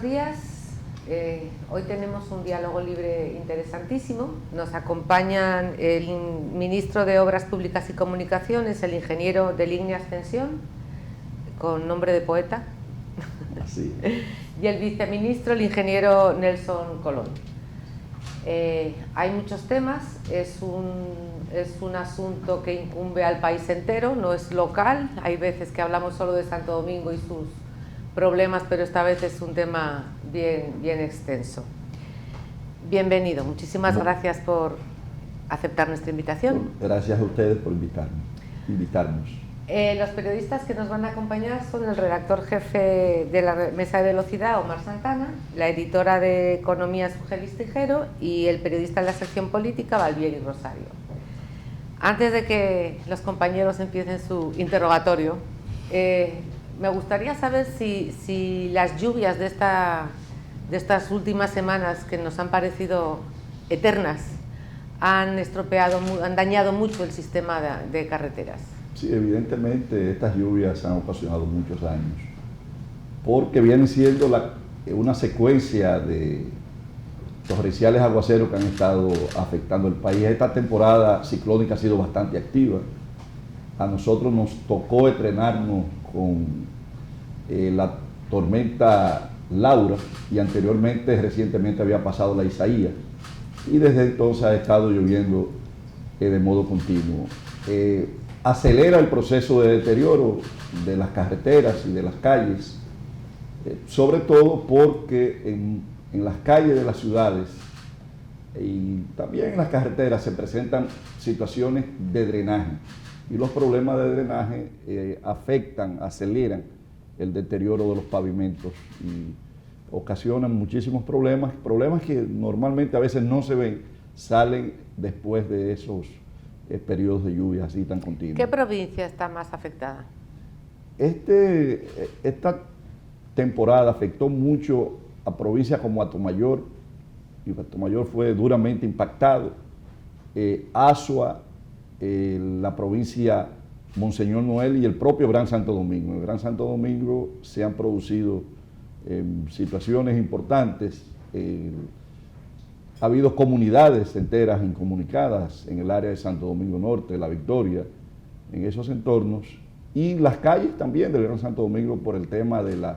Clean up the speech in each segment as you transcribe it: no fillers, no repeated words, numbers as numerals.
días. Hoy tenemos un diálogo libre interesantísimo. Nos acompañan el ministro de Obras Públicas y Comunicaciones, el ingeniero de Línea Ascensión, con nombre de poeta. Así. Y el viceministro, el ingeniero Nelson Colón. Hay muchos temas, es un asunto que incumbe al país entero, no es local. Hay veces que hablamos solo de Santo Domingo y sus problemas, pero esta vez es un tema bien extenso. Bienvenido, muchísimas gracias por aceptar nuestra invitación. Gracias a ustedes por invitarnos. Los periodistas que nos van a acompañar son el redactor jefe de la Mesa de Velocidad, Omar Santana, la editora de Economía, Sugelis Tijero, y el periodista de la sección política, Valvieri Rosario. Antes de que los compañeros empiecen su interrogatorio, me gustaría saber si las lluvias de estas últimas semanas, que nos han parecido eternas, han dañado mucho el sistema de carreteras. Sí, evidentemente estas lluvias han ocasionado muchos daños, porque viene siendo una secuencia de torrenciales aguaceros que han estado afectando el país. Esta temporada ciclónica ha sido bastante activa. A nosotros nos tocó estrenarnos con la tormenta Laura, y recientemente había pasado la Isaías, y desde entonces ha estado lloviendo de modo continuo. Acelera el proceso de deterioro de las carreteras y de las calles, sobre todo porque en las calles de las ciudades y también en las carreteras se presentan situaciones de drenaje, y los problemas de drenaje aceleran el deterioro de los pavimentos y ocasionan muchísimos problemas que normalmente a veces no se ven, salen después de esos periodos de lluvia así tan continuos. ¿Qué provincia está más afectada? Esta temporada afectó mucho a provincias como Atomayor, y Atomayor fue duramente impactado, Azua, la provincia Monseñor Noel y el propio Gran Santo Domingo. En el Gran Santo Domingo se han producido situaciones importantes. Ha habido comunidades enteras incomunicadas en el área de Santo Domingo Norte, La Victoria, en esos entornos, y las calles también del Gran Santo Domingo por el tema del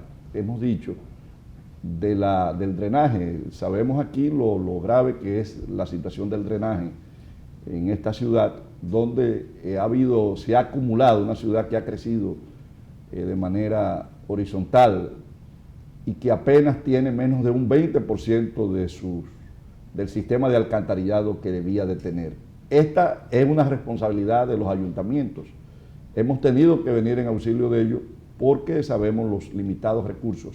drenaje. Sabemos aquí lo grave que es la situación del drenaje en esta ciudad, donde se ha acumulado una ciudad que ha crecido de manera horizontal y que apenas tiene menos de un 20% del sistema de alcantarillado que debía de tener. Esta es una responsabilidad de los ayuntamientos. Hemos tenido que venir en auxilio de ellos porque sabemos los limitados recursos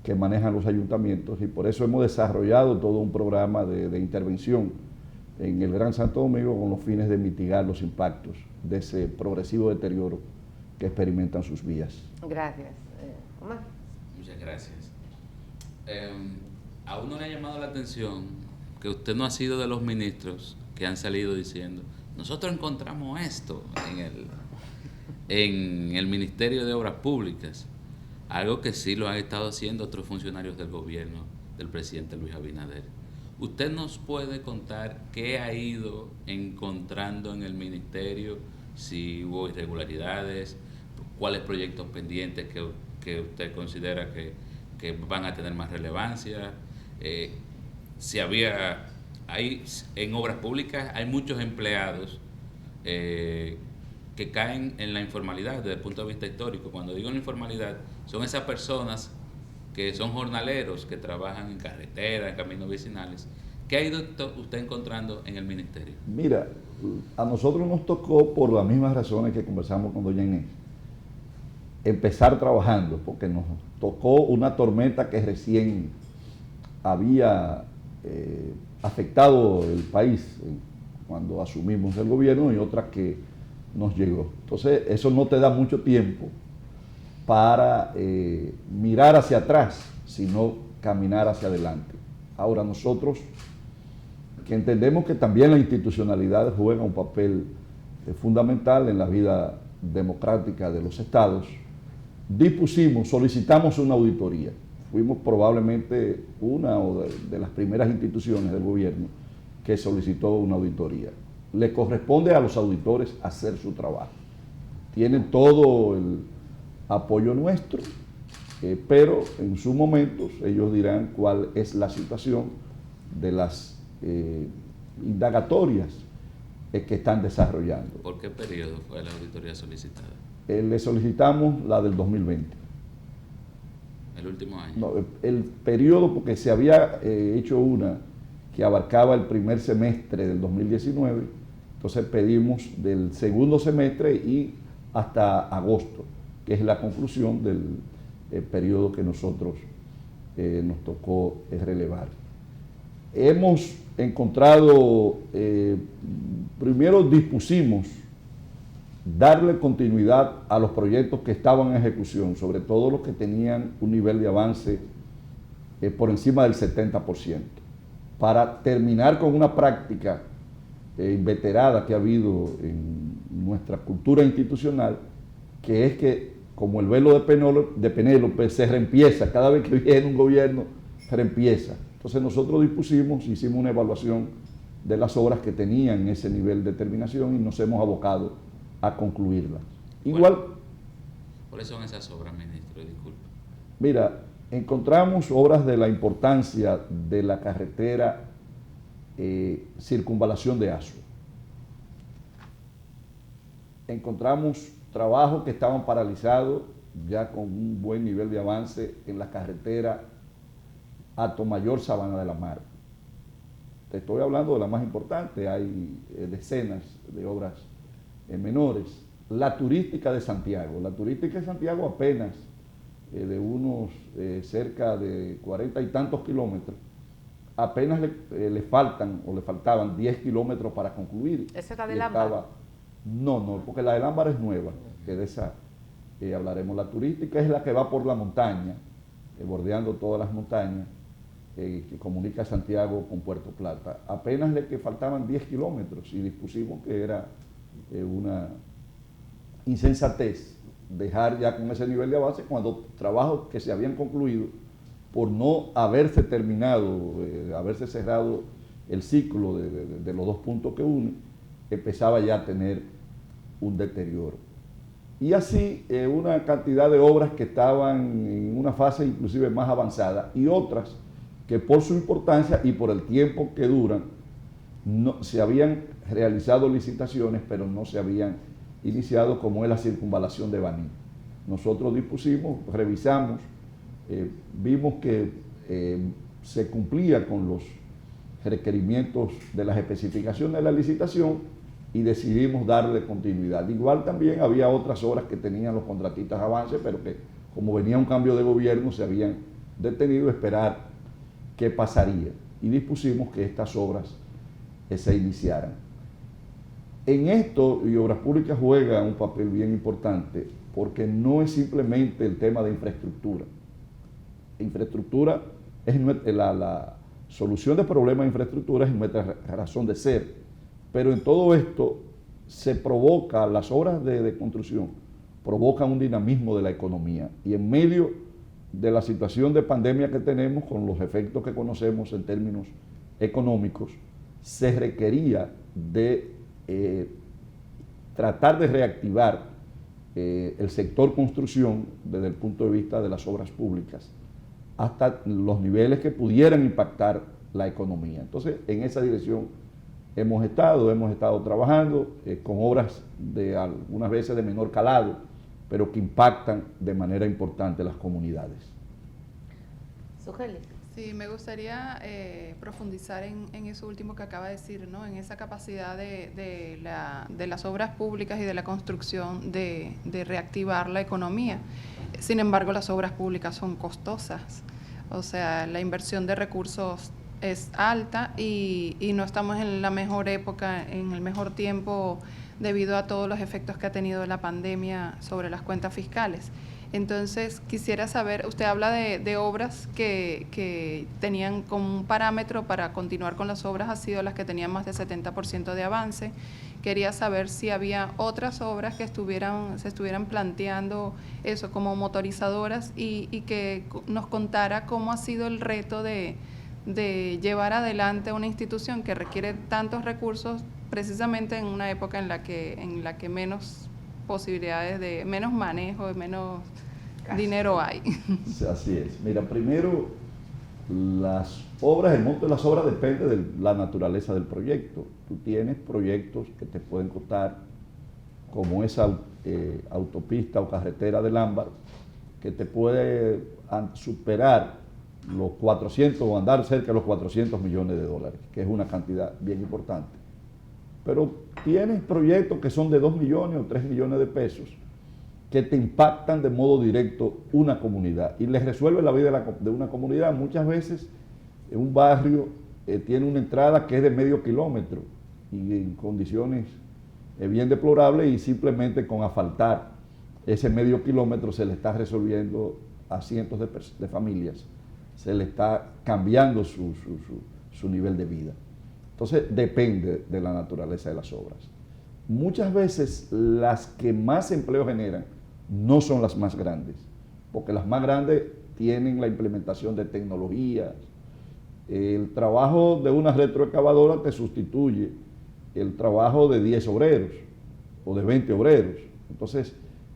que manejan los ayuntamientos, y por eso hemos desarrollado todo un programa de intervención en el Gran Santo Domingo con los fines de mitigar los impactos de ese progresivo deterioro que experimentan sus vías. Gracias. Omar. Muchas gracias. A uno le ha llamado la atención que usted no ha sido de los ministros que han salido diciendo: nosotros encontramos esto en el Ministerio de Obras Públicas, algo que sí lo han estado haciendo otros funcionarios del gobierno del presidente Luis Abinader. ¿Usted nos puede contar qué ha ido encontrando en el ministerio? Si hubo irregularidades, cuáles proyectos pendientes que usted considera que van a tener más relevancia, si en obras públicas hay muchos empleados que caen en la informalidad desde el punto de vista histórico. Cuando digo la informalidad, son esas personas que son jornaleros, que trabajan en carreteras, en caminos vecinales. ¿Qué ha ido usted encontrando en el ministerio? Mira, a nosotros nos tocó, por las mismas razones que conversamos con doña Inés, empezar trabajando, porque nos tocó una tormenta que recién había afectado el país cuando asumimos el gobierno, y otra que nos llegó. Entonces, eso no te da mucho tiempo para mirar hacia atrás, sino caminar hacia adelante. Ahora, nosotros, que entendemos que también la institucionalidad juega un papel fundamental en la vida democrática de los estados, solicitamos una auditoría. fuimos probablemente una de las primeras instituciones del gobierno que solicitó una auditoría. Le corresponde a los auditores hacer su trabajo. Tienen todo el apoyo nuestro, pero en sus momentos ellos dirán cuál es la situación de las indagatorias que están desarrollando. ¿Por qué periodo fue la auditoría solicitada? Le solicitamos la del 2020. ¿El último año? No, el periodo, porque se había hecho una que abarcaba el primer semestre del 2019, entonces pedimos del segundo semestre y hasta agosto, que es la conclusión del periodo que nosotros nos tocó relevar. Hemos encontrado, primero dispusimos darle continuidad a los proyectos que estaban en ejecución, sobre todo los que tenían un nivel de avance por encima del 70%, para terminar con una práctica inveterada que ha habido en nuestra cultura institucional, que es que, como el velo de Penélope, se reempieza, cada vez que viene un gobierno, se reempieza. Entonces nosotros hicimos una evaluación de las obras que tenían ese nivel de terminación y nos hemos abocado a concluirlas. Igual. ¿Cuáles son esas obras, ministro? Disculpe. Mira, encontramos obras de la importancia de la carretera Circunvalación de Asua. Encontramos trabajos que estaban paralizados ya con un buen nivel de avance en la carretera Atomayor Sabana de la Mar. Te estoy hablando de la más importante, hay decenas de obras menores. La turística de Santiago. La turística de Santiago apenas de unos cerca de 40 y tantos kilómetros, apenas le faltaban 10 kilómetros para concluir. ¿Esa era del Ámbar? No, porque la del Ámbar es nueva, que de esa hablaremos. La turística es la que va por la montaña, bordeando todas las montañas, que comunica Santiago con Puerto Plata. Apenas le faltaban 10 kilómetros y dispusimos que era una insensatez dejar ya con ese nivel de avance cuando trabajos que se habían concluido por no haberse terminado, haberse cerrado el ciclo de los dos puntos que unen, empezaba ya a tener un deterioro. Y así una cantidad de obras que estaban en una fase inclusive más avanzada y otras que por su importancia y por el tiempo que duran, no, se habían realizado licitaciones, pero no se habían iniciado, como es la circunvalación de Baní. Nosotros dispusimos, revisamos, vimos que se cumplía con los requerimientos de las especificaciones de la licitación y decidimos darle continuidad. Igual también había otras obras que tenían los contratistas avance, pero que como venía un cambio de gobierno se habían detenido a esperar qué pasaría y dispusimos que estas obras se iniciaran. En esto, y Obras Públicas juega un papel bien importante porque no es simplemente el tema de infraestructura. Infraestructura es la solución de problemas de infraestructura es nuestra razón de ser, pero en todo esto se provoca, las obras de construcción provocan un dinamismo de la economía y en medio de la situación de pandemia que tenemos con los efectos que conocemos en términos económicos, se requería de tratar de reactivar el sector construcción desde el punto de vista de las obras públicas hasta los niveles que pudieran impactar la economía. Entonces, en esa dirección hemos estado trabajando con obras de algunas veces de menor calado, pero que impactan de manera importante las comunidades. Sugeli. Sí, me gustaría profundizar en eso último que acaba de decir, ¿no? En esa capacidad de las obras públicas y de la construcción de reactivar la economía. Sin embargo, las obras públicas son costosas, o sea, la inversión de recursos es alta y no estamos en la mejor época, en el mejor tiempo, debido a todos los efectos que ha tenido la pandemia sobre las cuentas fiscales. Entonces, quisiera saber, usted habla de obras que tenían como un parámetro para continuar con las obras, ha sido las que tenían más de 70% de avance. Quería saber si había otras obras que se estuvieran planteando eso como motorizadoras y que nos contara cómo ha sido el reto de llevar adelante una institución que requiere tantos recursos precisamente en una época en la que menos posibilidades de menos manejo, de menos dinero hay. Así es. Mira, primero, las obras, el monto de las obras depende de la naturaleza del proyecto. Tú tienes proyectos que te pueden costar, como esa autopista o carretera del Ámbar, que te puede superar los 400 o andar cerca de los 400 millones de dólares, que es una cantidad bien importante. Pero tienes proyectos que son de 2 millones o 3 millones de pesos, que te impactan de modo directo una comunidad y les resuelve la vida de una comunidad. Muchas veces un barrio tiene una entrada que es de medio kilómetro y en condiciones bien deplorables, y simplemente con asfaltar ese medio kilómetro se le está resolviendo a cientos de familias, se le está cambiando su nivel de vida. Entonces depende de la naturaleza de las obras. Muchas veces las que más empleo generan no son las más grandes, porque las más grandes tienen la implementación de tecnologías. El trabajo de una retroexcavadora te sustituye el trabajo de 10 obreros o de 20 obreros. Entonces,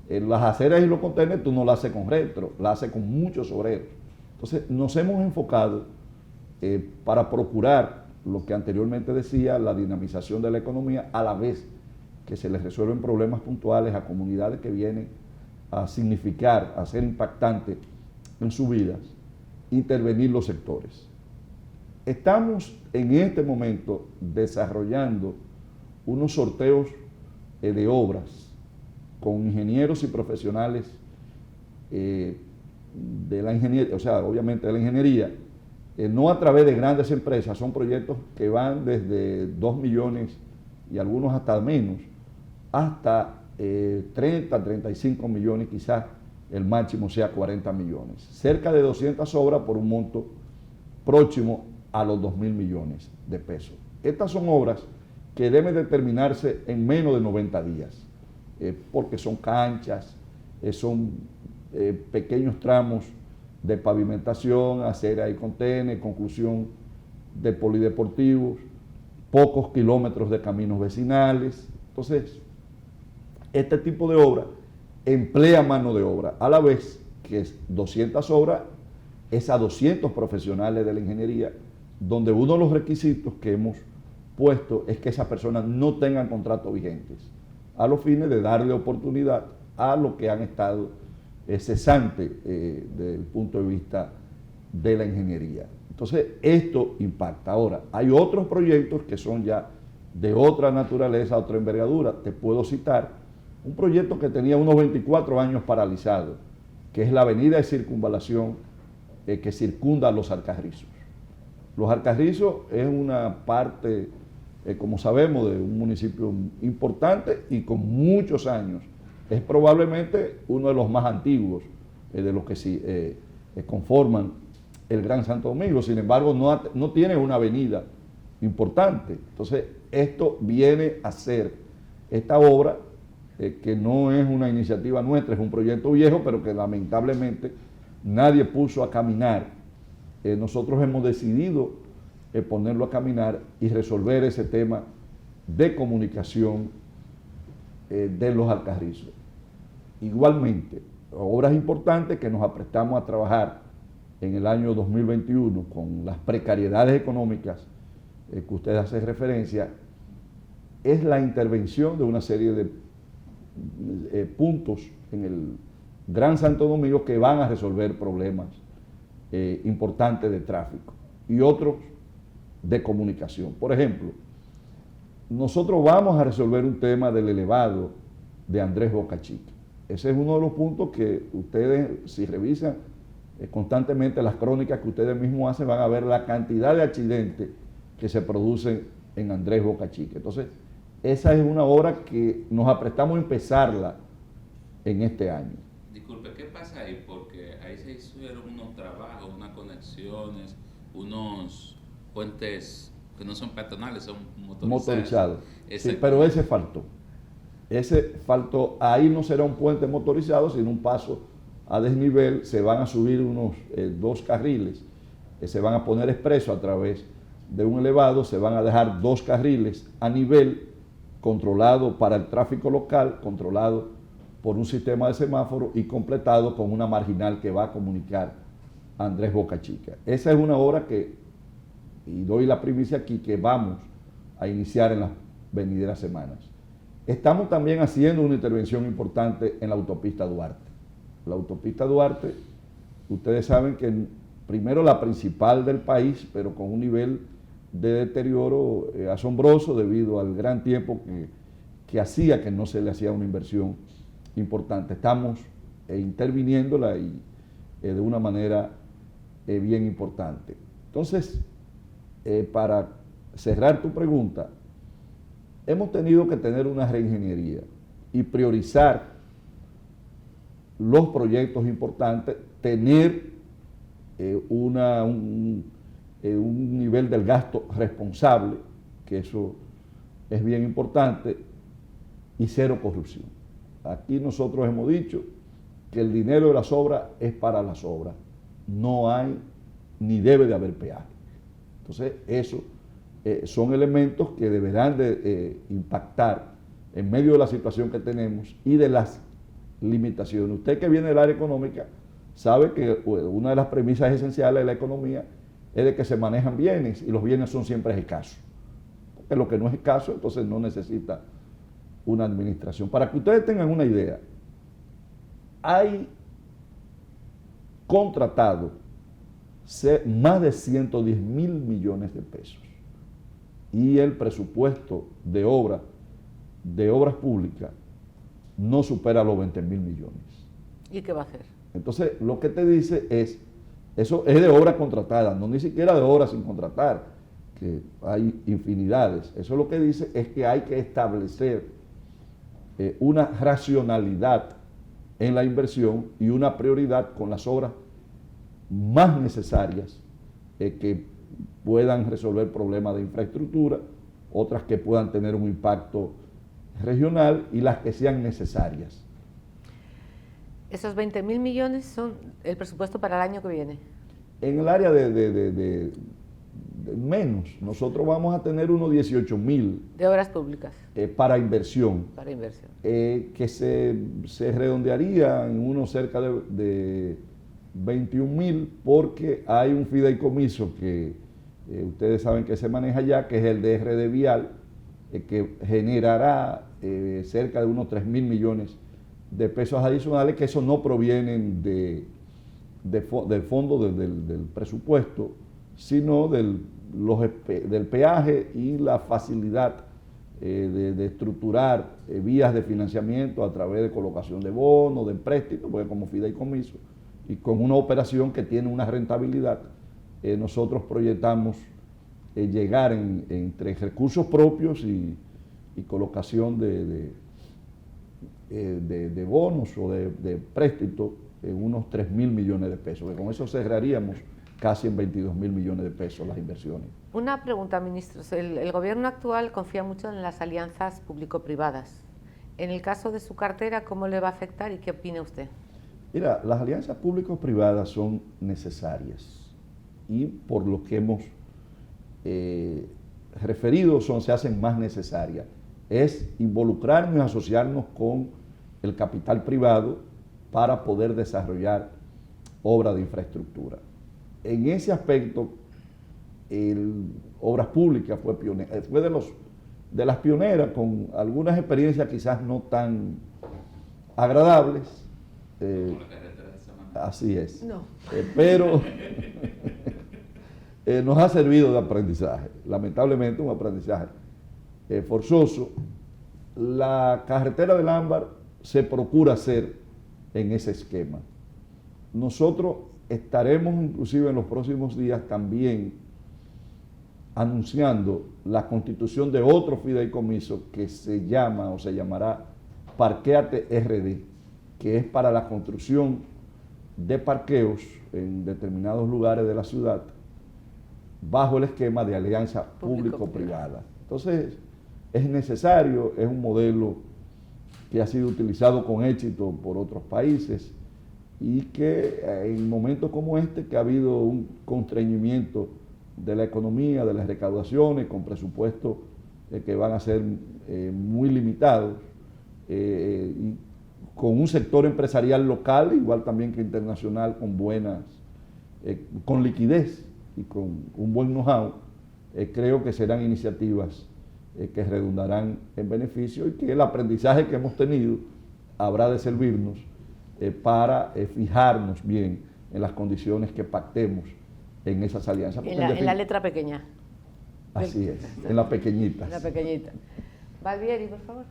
las aceras y los contenedores tú no las haces con retro, las haces con muchos obreros. Entonces, nos hemos enfocado para procurar lo que anteriormente decía, la dinamización de la economía, a la vez que se les resuelven problemas puntuales a comunidades que vienen a significar, a ser impactantes en sus vidas, intervenir los sectores. Estamos en este momento desarrollando unos sorteos de obras con ingenieros y profesionales de la ingeniería, o sea, obviamente de la ingeniería, no a través de grandes empresas, son proyectos que van desde 2 millones y algunos hasta menos, hasta 30, 35 millones, quizás el máximo sea 40 millones. Cerca de 200 obras por un monto próximo a los 2.000 millones de pesos. Estas son obras que deben determinarse en menos de 90 días, porque son canchas, son pequeños tramos de pavimentación, acera y contenes, conclusión de polideportivos, pocos kilómetros de caminos vecinales. Entonces, este tipo de obra emplea mano de obra, a la vez que 200 obras es a 200 profesionales de la ingeniería, donde uno de los requisitos que hemos puesto es que esas personas no tengan contratos vigentes, a los fines de darle oportunidad a los que han estado cesantes desde el punto de vista de la ingeniería. Entonces, esto impacta. Ahora, hay otros proyectos que son ya de otra naturaleza, otra envergadura. Te puedo citar un proyecto que tenía unos 24 años paralizado, que es la avenida de circunvalación que circunda Los Alcarrizos. Los Alcarrizos es una parte, como sabemos, de un municipio importante y con muchos años. Es probablemente uno de los más antiguos de los que conforman el Gran Santo Domingo. Sin embargo, no tiene una avenida importante. Entonces, esto viene a ser esta obra, que no es una iniciativa nuestra, es un proyecto viejo, pero que lamentablemente nadie puso a caminar. Nosotros hemos decidido ponerlo a caminar y resolver ese tema de comunicación de Los Alcarrizos. Igualmente, obras importantes que nos aprestamos a trabajar en el año 2021 con las precariedades económicas que usted hace referencia, es la intervención de una serie de puntos en el Gran Santo Domingo que van a resolver problemas importantes de tráfico y otros de comunicación. Por ejemplo, nosotros vamos a resolver un tema del elevado de Andrés Boca Chica. Ese es uno de los puntos que ustedes, si revisan constantemente las crónicas que ustedes mismos hacen, van a ver la cantidad de accidentes que se producen en Andrés Boca Chica. Entonces, esa es una obra que nos aprestamos a empezarla en este año. Disculpe, ¿qué pasa ahí? Porque ahí se hicieron unos trabajos, unas conexiones, unos puentes que no son peatonales, son motorizados. Sí, pero ese faltó. Ese faltó. Ahí no será un puente motorizado, sino un paso a desnivel. Se van a subir unos 2 carriles, se van a poner expreso a través de un elevado, se van a dejar 2 carriles a nivel, controlado para el tráfico local, controlado por un sistema de semáforo y completado con una marginal que va a comunicar a Andrés Boca Chica. Esa es una obra que, y doy la primicia aquí, que vamos a iniciar en las venideras semanas. Estamos también haciendo una intervención importante en la autopista Duarte. La autopista Duarte, ustedes saben que primero la principal del país, pero con un nivel de deterioro asombroso debido al gran tiempo que hacía que no se le hacía una inversión importante. Estamos interviniéndola y de una manera bien importante. Entonces, para cerrar tu pregunta, hemos tenido que tener una reingeniería y priorizar los proyectos importantes, tener un nivel del gasto responsable, que eso es bien importante, y cero corrupción. Aquí nosotros hemos dicho que el dinero de las obras es para las obras, no hay ni debe de haber peaje. Entonces, eso son elementos que deberán de impactar en medio de la situación que tenemos y de las limitaciones. Usted que viene del área económica sabe que una de las premisas esenciales de la economía es de que se manejan bienes y los bienes son siempre escasos. Porque lo que no es escaso, entonces no necesita una administración. Para que ustedes tengan una idea, hay contratado más de 110.000 millones de pesos y el presupuesto de obras públicas no supera los 20.000 millones. ¿Y qué va a hacer? Entonces, lo que te dice es, eso es de obra contratada, no ni siquiera de obra sin contratar, que hay infinidades. Eso lo que dice es que hay que establecer una racionalidad en la inversión y una prioridad con las obras más necesarias que puedan resolver problemas de infraestructura, otras que puedan tener un impacto regional y las que sean necesarias. Esos 20.000 millones son el presupuesto para el año que viene. En el área de menos, nosotros vamos a tener unos 18.000 de obras públicas para inversión. Para inversión. Que se redondearía en unos cerca de 21.000 porque hay un fideicomiso que ustedes saben que se maneja ya, que es el DRD Vial, que generará cerca de unos 3.000 millones de pesos adicionales, que eso no provienen del fondo del presupuesto, sino del peaje y la facilidad de estructurar vías de financiamiento a través de colocación de bonos, de empréstitos, porque como fideicomiso, y con una operación que tiene una rentabilidad, nosotros proyectamos llegar entre recursos propios y colocación de bonos o de préstitos en unos 3.000 millones de pesos, que con eso cerraríamos casi en 22.000 millones de pesos las inversiones. Una pregunta, ministros. El gobierno actual confía mucho en las alianzas público-privadas. En el caso de su cartera, ¿cómo le va a afectar y qué opina usted? Mira, las alianzas público-privadas son necesarias y por lo que hemos referido se hacen más necesarias. Es involucrarnos y asociarnos con el capital privado para poder desarrollar obras de infraestructura. En ese aspecto, Obras Públicas fue pionera, fue de las pioneras, con algunas experiencias quizás no tan agradables. Así es. No. Pero nos ha servido de aprendizaje, lamentablemente un aprendizaje forzoso. La carretera del Ámbar se procura hacer en ese esquema. Nosotros estaremos inclusive en los próximos días también anunciando la constitución de otro fideicomiso que se llama o se llamará Parquéate RD, que es para la construcción de parqueos en determinados lugares de la ciudad bajo el esquema de alianza público-privada. Entonces, es necesario, es un modelo que ha sido utilizado con éxito por otros países y que en momentos como este, que ha habido un constreñimiento de la economía, de las recaudaciones, con presupuestos que van a ser muy limitados, y con un sector empresarial local, igual también que internacional, con liquidez y con un buen know-how, creo que serán iniciativas que redundarán en beneficio y que el aprendizaje que hemos tenido habrá de servirnos para fijarnos bien en las condiciones que pactemos en esas alianzas. En la letra pequeña. Así es, en las pequeñitas. En la pequeñita. Valvieri, por favor.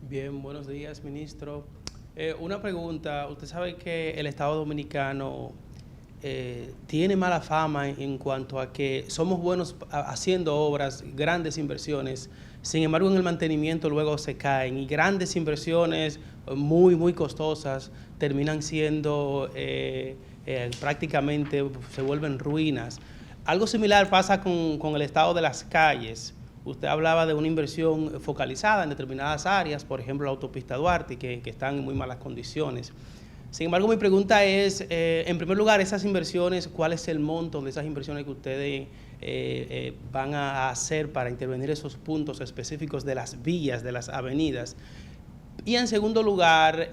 Bien, buenos días, ministro. Una pregunta. Usted sabe que el Estado Dominicano tiene mala fama en cuanto a que somos buenos haciendo obras, grandes inversiones. Sin embargo, en el mantenimiento luego se caen y grandes inversiones muy, muy costosas terminan siendo prácticamente, se vuelven ruinas. Algo similar pasa con el estado de las calles. Usted hablaba de una inversión focalizada en determinadas áreas, por ejemplo la autopista Duarte, que están en muy malas condiciones. Sin embargo, mi pregunta es, en primer lugar, esas inversiones, ¿cuál es el monto de esas inversiones que ustedes van a hacer para intervenir esos puntos específicos de las vías, de las avenidas? Y en segundo lugar,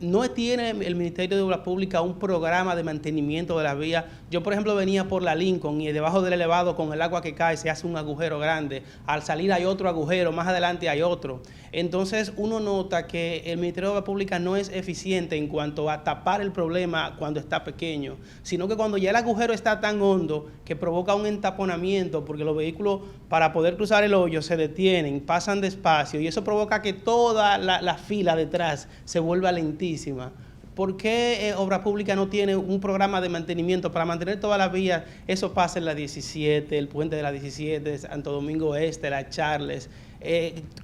¿no tiene el Ministerio de Obras Públicas un programa de mantenimiento de las vías? Yo, por ejemplo, venía por la Lincoln y debajo del elevado con el agua que cae se hace un agujero grande. Al salir hay otro agujero, más adelante hay otro. Entonces uno nota que el Ministerio de Obras Públicas no es eficiente en cuanto a tapar el problema cuando está pequeño, sino que cuando ya el agujero está tan hondo que provoca un entaponamiento, porque los vehículos para poder cruzar el hoyo se detienen, pasan despacio y eso provoca que toda la fila detrás se vuelva lentísima. ¿Por qué Obras Públicas no tiene un programa de mantenimiento para mantener todas las vías? Eso pasa en la 17, el puente de la 17, Santo Domingo Este, la Charles,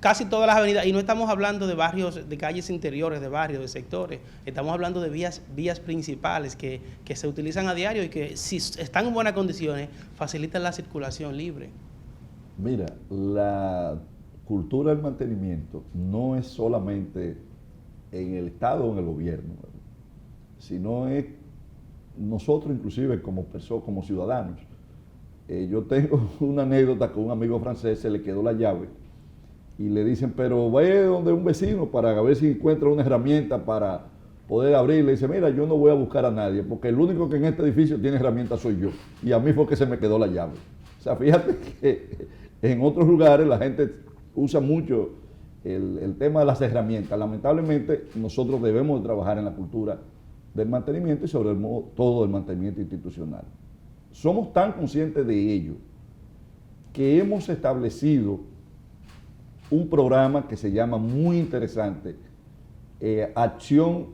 casi todas las avenidas. Y no estamos hablando de barrios, de calles interiores, de barrios, de sectores. Estamos hablando de vías principales que se utilizan a diario y que, si están en buenas condiciones, facilitan la circulación libre. Mira, la cultura del mantenimiento no es solamente en el Estado o en el gobierno, sino es nosotros inclusive como personas, como ciudadanos. Yo tengo una anécdota con un amigo francés, se le quedó la llave y le dicen, pero vaya donde un vecino para ver si encuentra una herramienta para poder abrir. Le dice, mira, yo no voy a buscar a nadie porque el único que en este edificio tiene herramientas soy yo y a mí fue que se me quedó la llave. O sea, fíjate que en otros lugares la gente usa mucho el tema de las herramientas. Lamentablemente nosotros debemos de trabajar en la cultura del mantenimiento y sobre todo del mantenimiento institucional. Somos tan conscientes de ello que hemos establecido un programa que se llama muy interesante, Acción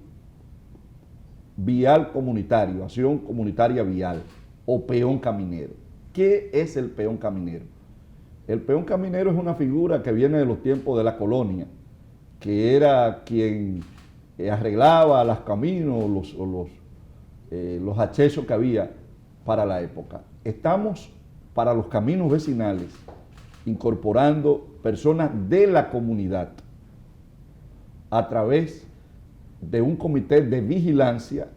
Vial Comunitario, Acción Comunitaria Vial o Peón Caminero. ¿Qué es el peón caminero? El peón caminero es una figura que viene de los tiempos de la colonia, que era quien arreglaba los caminos, los accesos que había para la época. Estamos para los caminos vecinales incorporando personas de la comunidad a través de un comité de vigilancia.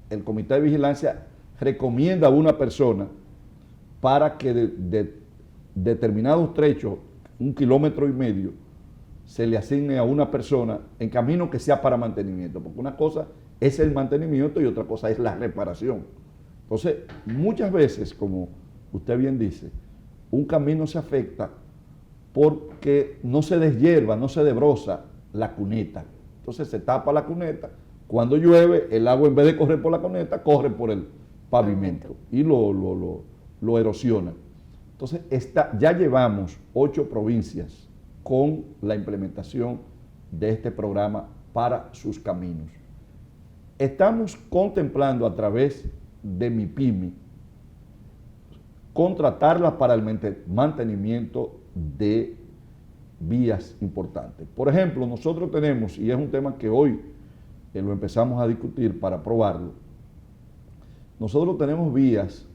El comité de vigilancia recomienda a una persona para que de determinados trechos, 1,5 kilómetros, se le asigne a una persona en camino que sea para mantenimiento, porque una cosa es el mantenimiento y otra cosa es la reparación. Entonces, muchas veces, como usted bien dice, un camino se afecta porque no se deshierva, no se desbroza la cuneta. Entonces se tapa la cuneta, cuando llueve el agua en vez de correr por la cuneta, corre por el pavimento y lo erosiona. Entonces ya llevamos 8 provincias con la implementación de este programa para sus caminos. Estamos contemplando a través de MIPYME contratarla para el mantenimiento de vías importantes. Por ejemplo, nosotros tenemos, y es un tema que hoy lo empezamos a discutir para aprobarlo, Nosotros tenemos vías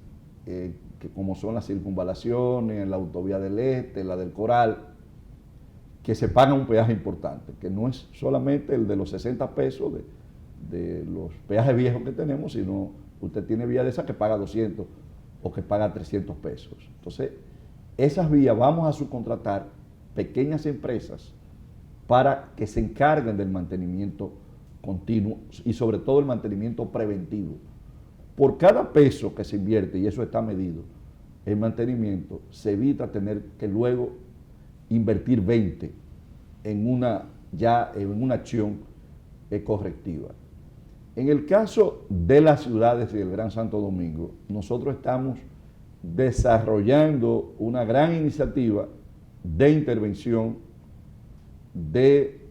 que como son las circunvalaciones, la autovía del Este, la del Coral, que se paga un peaje importante, que no es solamente el de los 60 pesos de los peajes viejos que tenemos, sino usted tiene vías de esas que paga 200 o que paga 300 pesos. Entonces, esas vías vamos a subcontratar pequeñas empresas para que se encarguen del mantenimiento continuo y sobre todo el mantenimiento preventivo. Por cada peso que se invierte, y eso está medido, en mantenimiento, se evita tener que luego invertir 20 en una acción correctiva. En el caso de las ciudades y del Gran Santo Domingo, nosotros estamos desarrollando una gran iniciativa de intervención de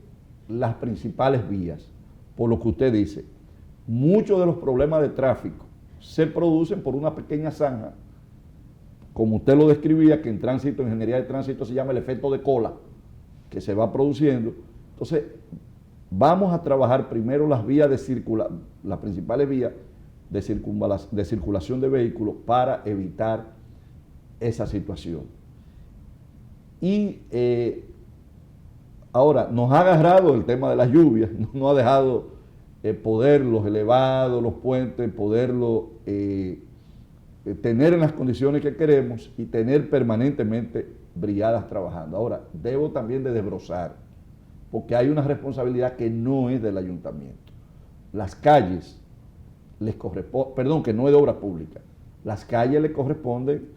las principales vías. Por lo que usted dice, muchos de los problemas de tráfico se producen por una pequeña zanja, como usted lo describía, que en tránsito, en ingeniería de tránsito se llama el efecto de cola, que se va produciendo. Entonces, vamos a trabajar primero las vías las principales vías de circulación de vehículos para evitar esa situación. Y ahora, nos ha agarrado el tema de las lluvias, no ha dejado poder los elevados, los puentes, poderlo tener en las condiciones que queremos y tener permanentemente brigadas trabajando. Ahora, debo también de desbrozar, porque hay una responsabilidad que no es del ayuntamiento. Las calles les corresponden, perdón, que no es de obra pública, las calles le corresponden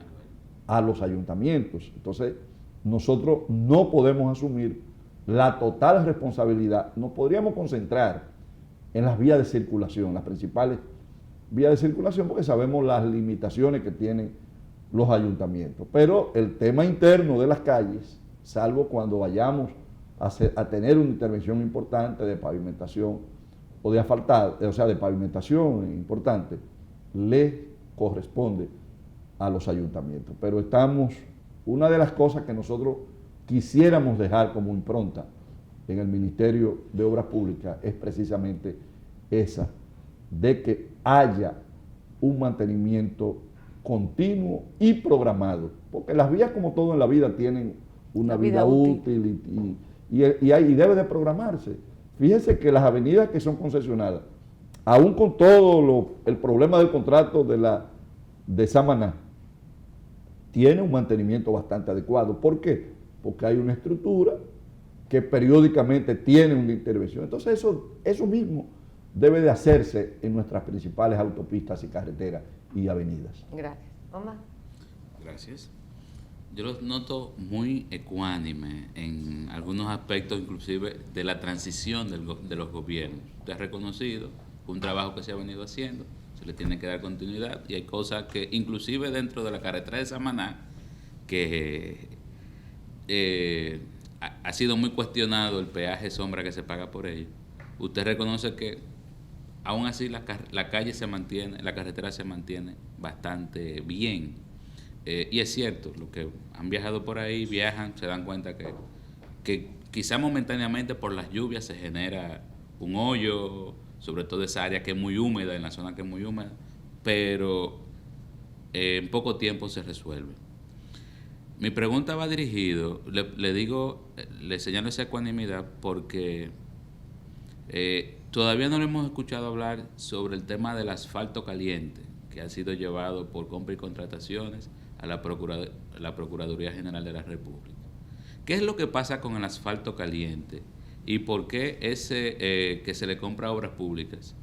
a los ayuntamientos. Entonces, nosotros no podemos asumir la total responsabilidad. Nos podríamos concentrar en las vías de circulación, las principales vías de circulación, porque sabemos las limitaciones que tienen los ayuntamientos. Pero el tema interno de las calles, salvo cuando vayamos a tener una intervención importante de pavimentación o de asfaltado, o sea, de pavimentación importante, le corresponde a los ayuntamientos. Pero una de las cosas que nosotros quisiéramos dejar como impronta en el Ministerio de Obras Públicas es precisamente esa, de que haya un mantenimiento continuo y programado, porque las vías, como todo en la vida, tienen una vida útil y debe de programarse. Fíjense que las avenidas que son concesionadas, aún con todo el problema del contrato de Samaná, tiene un mantenimiento bastante adecuado. ¿Por qué? Porque hay una estructura que periódicamente tiene una intervención. Entonces eso mismo debe de hacerse en nuestras principales autopistas y carreteras y avenidas. Gracias. Omar. Gracias. Yo los noto muy ecuánime en algunos aspectos, inclusive de la transición de los gobiernos. Usted ha reconocido un trabajo que se ha venido haciendo, se le tiene que dar continuidad, y hay cosas que, inclusive dentro de la carretera de Samaná, que ha sido muy cuestionado el peaje sombra que se paga por ello. Usted reconoce que aún así la calle se mantiene, la carretera se mantiene bastante bien. Y es cierto, los que han viajado por ahí, viajan, se dan cuenta que quizá momentáneamente por las lluvias se genera un hoyo, sobre todo esa área que es muy húmeda, en la zona que es muy húmeda, pero en poco tiempo se resuelve. Mi pregunta va dirigido, le señalo esa ecuanimidad porque todavía no le hemos escuchado hablar sobre el tema del asfalto caliente, que ha sido llevado por compra y contrataciones a la Procuraduría General de la República. ¿Qué es lo que pasa con el asfalto caliente? ¿Y por qué que se le compra a obras públicas?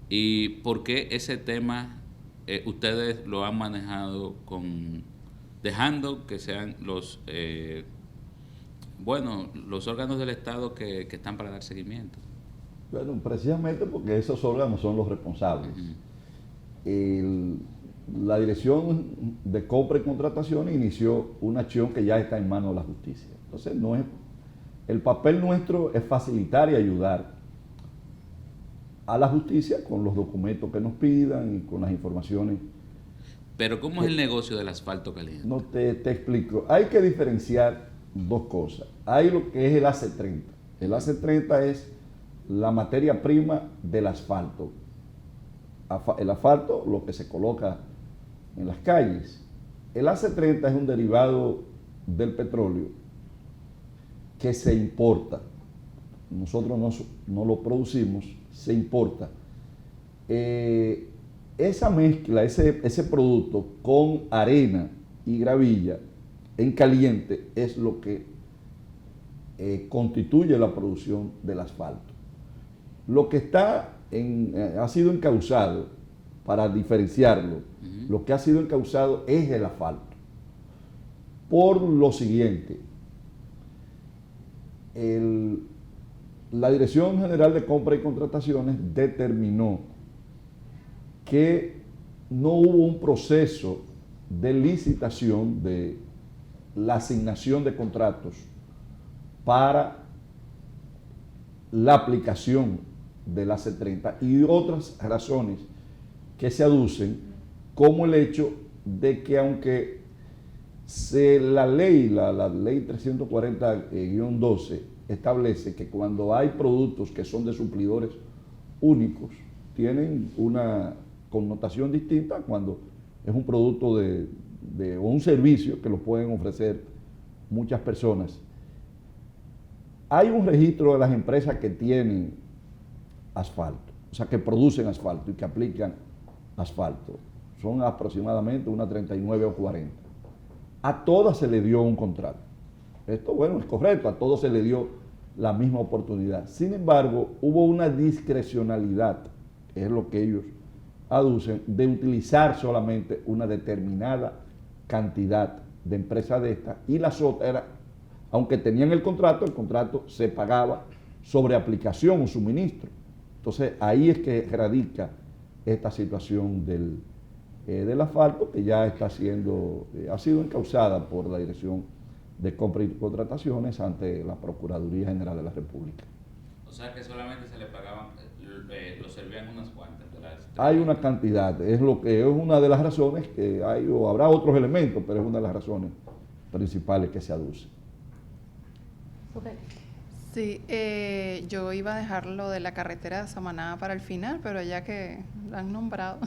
¿Y por qué ese tema ustedes lo han manejado dejando que sean los órganos del Estado que están para dar seguimiento? Bueno, precisamente porque esos órganos son los responsables. La Dirección de Compra y Contratación inició una acción que ya está en manos de la justicia. Entonces, el papel nuestro es facilitar y ayudar a la justicia con los documentos que nos pidan y con las informaciones. Pero ¿cómo es el negocio del asfalto caliente? No te explico. Hay que diferenciar dos cosas. Hay lo que es el AC30. El AC30 es la materia prima del asfalto. el asfalto, lo que se coloca en las calles. El AC30 es un derivado del petróleo que se importa. Nosotros no lo producimos, se importa. Esa mezcla, ese producto con arena y gravilla en caliente es lo que constituye la producción del asfalto. Lo que ha sido encauzado, para diferenciarlo, lo que ha sido encauzado es el asfalto. Por lo siguiente, la Dirección General de Compra y Contrataciones determinó que no hubo un proceso de licitación de la asignación de contratos para la aplicación del AC30 y otras razones que se aducen, como el hecho de que aunque la ley 340-12 establece que cuando hay productos que son de suplidores únicos, tienen una connotación distinta cuando es un producto o un servicio que lo pueden ofrecer muchas personas. Hay un registro de las empresas que tienen asfalto, o sea, que producen asfalto y que aplican asfalto. Son aproximadamente unas 39 o 40. A todas se le dio un contrato. Esto, bueno, es correcto, a todos se le dio la misma oportunidad. Sin embargo, hubo una discrecionalidad, es lo que ellos aducen, de utilizar solamente una determinada cantidad de empresas de estas, y las otras, aunque tenían el contrato se pagaba sobre aplicación o suministro. Entonces, ahí es que radica esta situación del asfalto, que ya ha sido encauzada por la Dirección de Compra y Contrataciones ante la Procuraduría General de la República. O sea que solamente se le pagaban, lo servían unas cuantas de las... Hay una cantidad, es una de las razones que hay, o habrá otros elementos, pero es una de las razones principales que se aducen. Okay. Sí, yo iba a dejar lo de la carretera de Samaná para el final, pero ya que la han nombrado,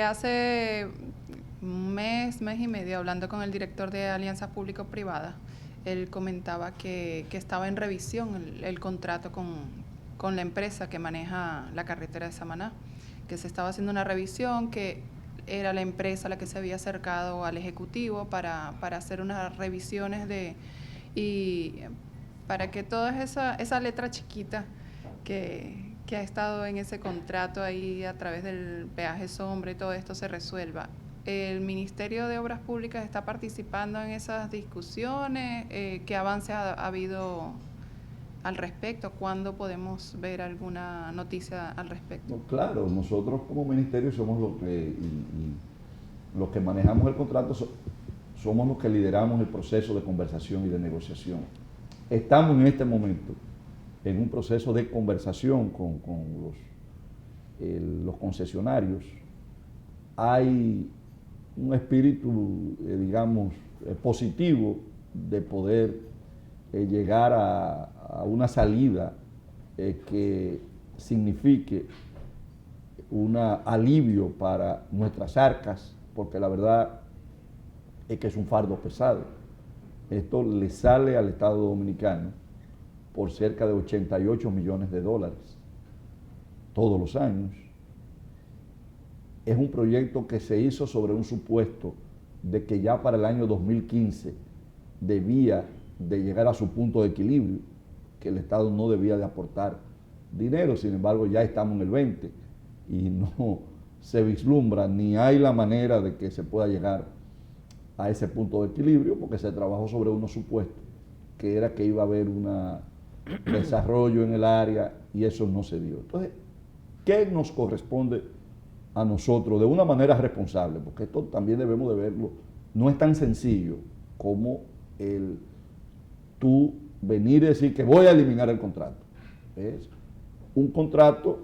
hace un mes y medio, hablando con el director de Alianzas Público-Privadas, él comentaba que estaba en revisión el contrato con la empresa que maneja la carretera de Samaná, que se estaba haciendo una revisión, que era la empresa la que se había acercado al Ejecutivo para hacer unas revisiones y para que toda esa letra chiquita que ha estado en ese contrato ahí a través del peaje sombra y todo esto se resuelva. ¿El Ministerio de Obras Públicas está participando en esas discusiones? ¿Qué avance ha habido al respecto? ¿Cuándo podemos ver alguna noticia al respecto? No, claro, nosotros como ministerio somos los que manejamos el contrato, somos los que lideramos el proceso de conversación y de negociación. Estamos en este momento en un proceso de conversación con los concesionarios. Hay un espíritu, positivo de poder llegar a una salida que signifique un alivio para nuestras arcas, porque la verdad es que es un fardo pesado. Esto le sale al Estado Dominicano por cerca de 88 millones de dólares todos los años. Es un proyecto que se hizo sobre un supuesto de que ya para el año 2015 debía de llegar a su punto de equilibrio, que el Estado no debía de aportar dinero. Sin embargo, ya estamos en el 20 y no se vislumbra ni hay la manera de que se pueda llegar a ese punto de equilibrio, porque se trabajó sobre unos supuestos que era que iba a haber un desarrollo en el área y eso no se dio. Entonces, ¿qué nos corresponde a nosotros de una manera responsable? Porque esto también debemos de verlo, no es tan sencillo como tú venir y decir que voy a eliminar el contrato. Es un contrato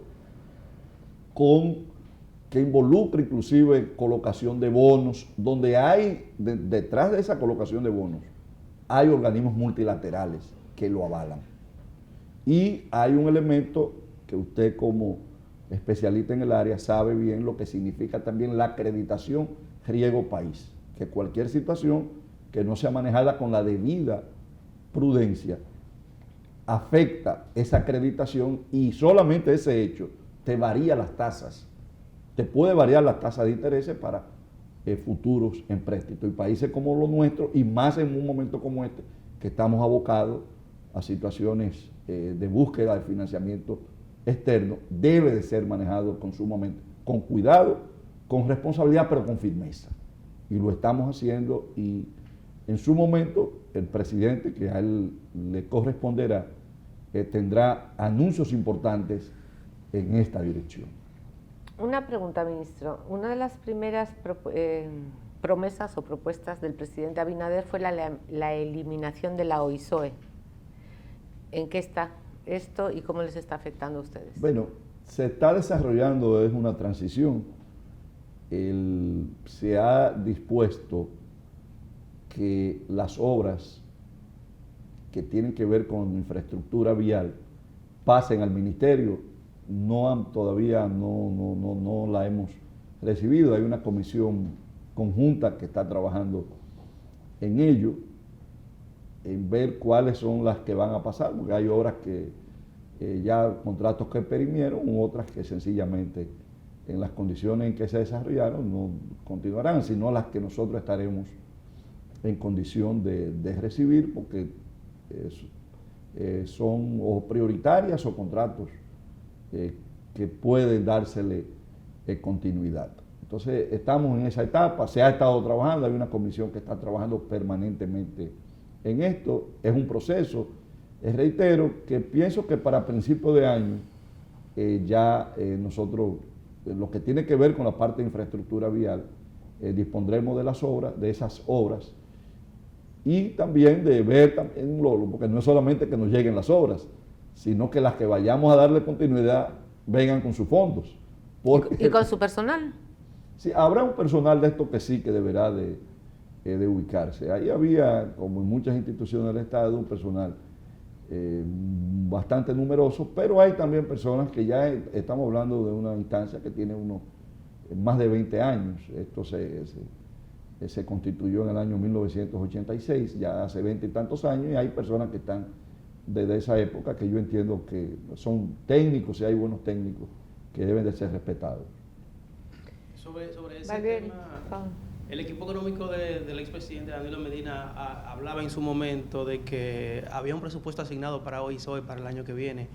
que involucra inclusive colocación de bonos, donde hay, detrás de esa colocación de bonos, hay organismos multilaterales que lo avalan. Y hay un elemento que usted como especialista en el área, sabe bien lo que significa también la acreditación riego país, que cualquier situación que no sea manejada con la debida prudencia afecta esa acreditación, y solamente ese hecho te varía las tasas, te puede variar las tasas de intereses para futuros empréstitos. Y países como los nuestros, y más en un momento como este, que estamos abocados a situaciones de búsqueda de financiamiento externo, debe de ser manejado sumamente con cuidado, con responsabilidad, pero con firmeza. Y lo estamos haciendo, y en su momento el presidente, que a él le corresponderá, tendrá anuncios importantes en esta dirección. Una pregunta, ministro. Una de las primeras promesas o propuestas del presidente Abinader fue la eliminación de la OISOE. ¿En qué está esto y cómo les está afectando a ustedes? Bueno, se está desarrollando, es una transición. Se ha dispuesto que las obras que tienen que ver con infraestructura vial pasen al ministerio. Todavía no la hemos recibido. Hay una comisión conjunta que está trabajando en ello, en ver cuáles son las que van a pasar, porque hay obras que ya contratos que perimieron, u otras que sencillamente en las condiciones en que se desarrollaron no continuarán, sino las que nosotros estaremos en condición de recibir, porque son o prioritarias o contratos que pueden dársele continuidad. Entonces estamos en esa etapa, se ha estado trabajando, hay una comisión que está trabajando permanentemente en esto, es un proceso, reitero que pienso que para principios de año nosotros, lo que tiene que ver con la parte de infraestructura vial, dispondremos de las obras, de esas obras, y también de ver también porque no es solamente que nos lleguen las obras, sino que las que vayamos a darle continuidad vengan con sus fondos. ¿Y con su personal? Sí, habrá un personal de esto que sí que deberá de ubicarse. Ahí había, como en muchas instituciones del Estado, un personal bastante numeroso, pero hay también personas que ya estamos hablando de una instancia que tiene más de 20 años. Esto se constituyó en el año 1986, ya hace 20 y tantos años, y hay personas que están desde esa época que yo entiendo que son técnicos, y hay buenos técnicos que deben de ser respetados. Sobre ese tema, el equipo económico del expresidente Danilo Medina hablaba en su momento de que había un presupuesto asignado para OISOE para el año que viene.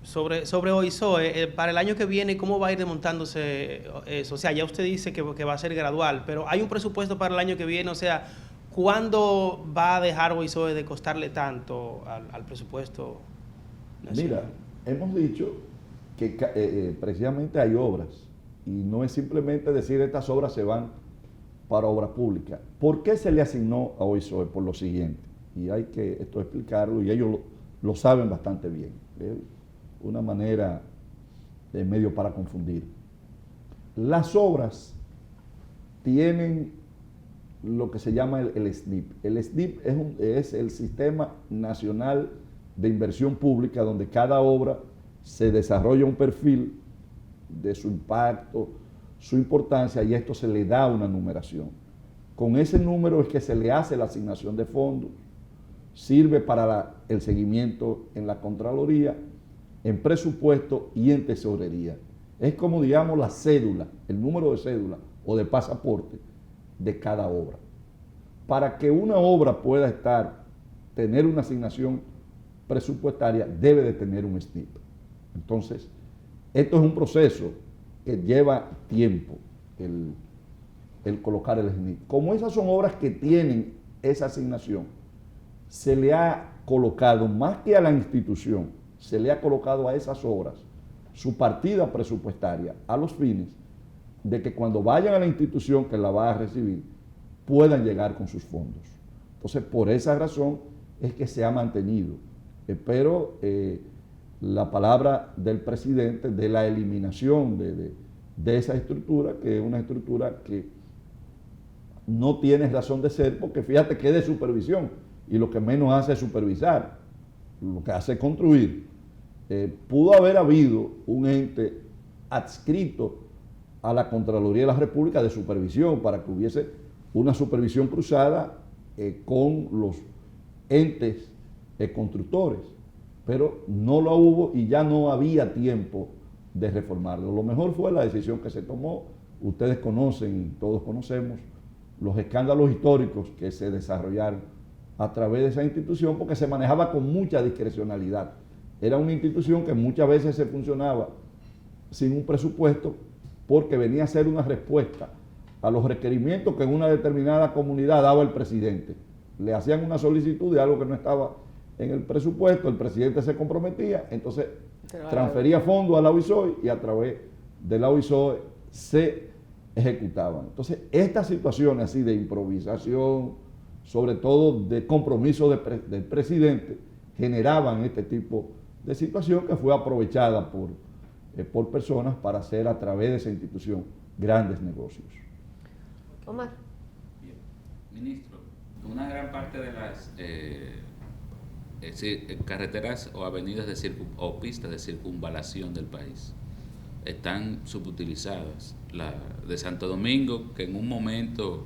Sobre OISOE, para el año que viene, ¿cómo va a ir desmontándose eso? O sea, ya usted dice que va a ser gradual, pero hay un presupuesto para el año que viene, o sea, ¿cuándo va a dejar OISOE de costarle tanto al presupuesto nacional? Mira, hemos dicho que precisamente hay obras, y no es simplemente decir estas obras se van para obra pública. ¿Por qué se le asignó a OISOE? Por lo siguiente, y hay que explicarlo, y ellos lo saben bastante bien. Una manera de medio para confundir. Las obras tienen lo que se llama el SNIP. El SNIP es el Sistema Nacional de Inversión Pública, donde cada obra se desarrolla un perfil de su impacto, su importancia, y esto se le da una numeración. Con ese número es que se le hace la asignación de fondos, sirve para el seguimiento en la Contraloría, en presupuesto y en tesorería. Es como, digamos, la cédula, el número de cédula o de pasaporte de cada obra. Para que una obra pueda tener una asignación presupuestaria, debe de tener un SNIP. Entonces, esto es un proceso que lleva tiempo, el colocar el SNIP. Como esas son obras que tienen esa asignación, se le ha colocado, más que a la institución, se le ha colocado a esas obras su partida presupuestaria a los fines de que cuando vayan a la institución que la va a recibir, puedan llegar con sus fondos. Entonces, por esa razón es que se ha mantenido. Pero la palabra del presidente de la eliminación de esa estructura, que es una estructura que no tiene razón de ser, porque fíjate que es de supervisión, y lo que menos hace es supervisar, lo que hace es construir. pudo haber habido un ente adscrito a la Contraloría de la República de supervisión para que hubiese una supervisión cruzada con los entes constructores, pero no lo hubo y ya no había tiempo de reformarlo. Lo mejor fue la decisión que se tomó. Ustedes conocen, todos conocemos, los escándalos históricos que se desarrollaron a través de esa institución porque se manejaba con mucha discrecionalidad. Era una institución que muchas veces se funcionaba sin un presupuesto porque venía a ser una respuesta a los requerimientos que en una determinada comunidad daba el presidente. Le hacían una solicitud de algo que no estaba en el presupuesto, el presidente se comprometía, entonces transfería fondos a la OISOE y a través de la OISOE se ejecutaban. Entonces, estas situaciones así de improvisación, sobre todo de compromiso del presidente, generaban este tipo de situación que fue aprovechada por personas para hacer a través de esa institución grandes negocios. Omar. Bien. Ministro, una gran parte de las carreteras o avenidas o pistas de circunvalación del país están subutilizadas. La de Santo Domingo, que en un momento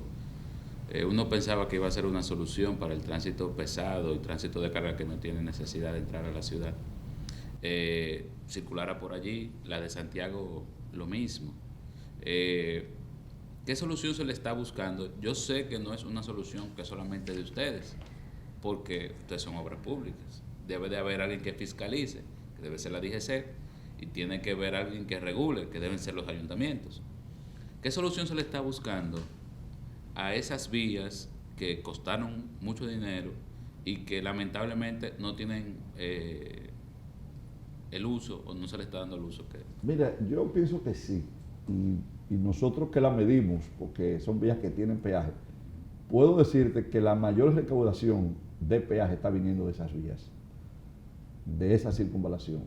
uno pensaba que iba a ser una solución para el tránsito pesado y tránsito de carga que no tiene necesidad de entrar a la ciudad, circulara por allí. La de Santiago, lo mismo. ¿Qué solución se le está buscando? Yo sé que no es una solución que solamente de ustedes, porque ustedes son obras públicas. Debe de haber alguien que fiscalice, que debe ser la DGC, y tiene que haber alguien que regule, que deben ser los ayuntamientos. ¿Qué solución se le está buscando a esas vías que costaron mucho dinero y que lamentablemente no tienen el uso, o no se le está dando el uso que... Mira, yo pienso que sí, y nosotros que la medimos, porque son vías que tienen peaje, puedo decirte que la mayor recaudación de peaje está viniendo de esas vías, de esa circunvalación.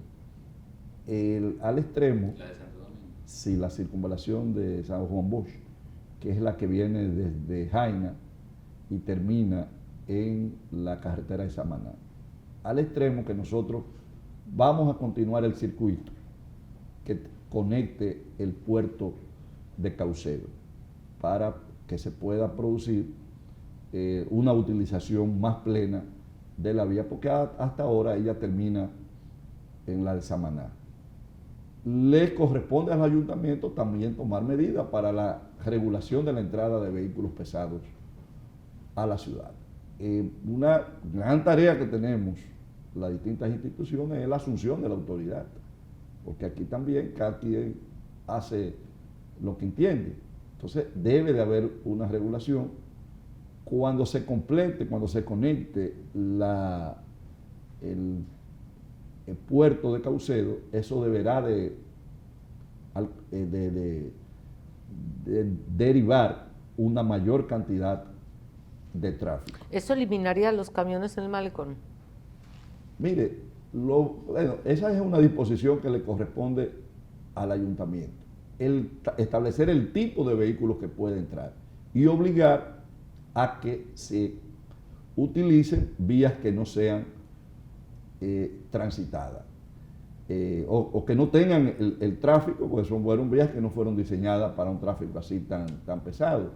Al extremo, ¿La de Santo Domingo? sí, la circunvalación de San Juan Bosch, que es la que viene desde Jaina y termina en la carretera de Samaná. Al extremo que nosotros vamos a continuar el circuito que conecte el puerto de Caucedo para que se pueda producir una utilización más plena de la vía, porque hasta ahora ella termina en la de Samaná. Le corresponde al ayuntamiento también tomar medidas para la regulación de la entrada de vehículos pesados a la ciudad. Una gran tarea que tenemos las distintas instituciones es la asunción de la autoridad, porque aquí también cada quien hace lo que entiende. Entonces debe de haber una regulación. Cuando se complete, cuando se conecte el puerto de Caucedo, eso deberá de derivar una mayor cantidad de tráfico. ¿Eso eliminaría los camiones en el malecón? Mire, esa es una disposición que le corresponde al ayuntamiento. Establecer el tipo de vehículos que puede entrar y obligar a que se utilicen vías que no sean transitadas o que no tengan el tráfico, porque fueron vías que no fueron diseñadas para un tráfico así tan pesado.